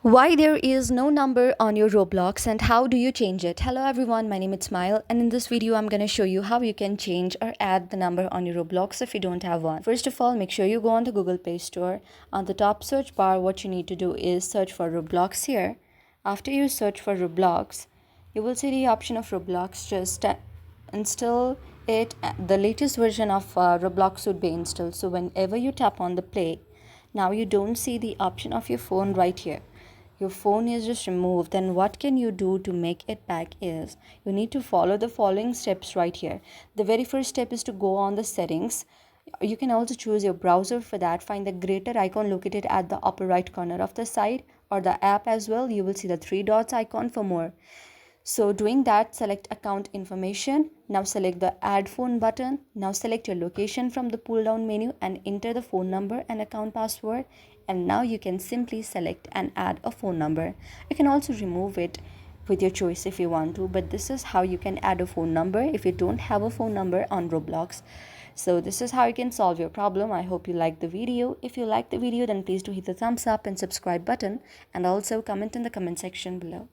Why there is no number on your Roblox and how do you change it? Hello everyone, my name is Smile, and in this video I'm going to show you how you can change or add the number on your Roblox if you don't have one. First of all, make sure you go on the Google Play Store. On the top search bar, what you need to do is search for Roblox here. After you search for Roblox, you will see the option of Roblox. Just install it. The latest version of Roblox would be installed. So whenever you tap on the play, now you don't see the option of your phone right here. Your phone is just removed. Then what can you do to make it back is you need to follow the following steps right here. The very first step is to go on the settings. You can also choose your browser. For that, find the greater icon located at the upper right corner of the site, or the app as well. You will see the three dots icon for more. So doing that, select account information. Now select the add phone button. Now select your location from the pull down menu and enter the phone number and account password. And now you can simply select and add a phone number. You can also remove it with your choice if you want to, but this is how you can add a phone number if you don't have a phone number on Roblox. So this is how you can solve your problem. I hope you liked the video. If you liked the video, then please do hit the thumbs up and subscribe button, and also comment in the comment section below.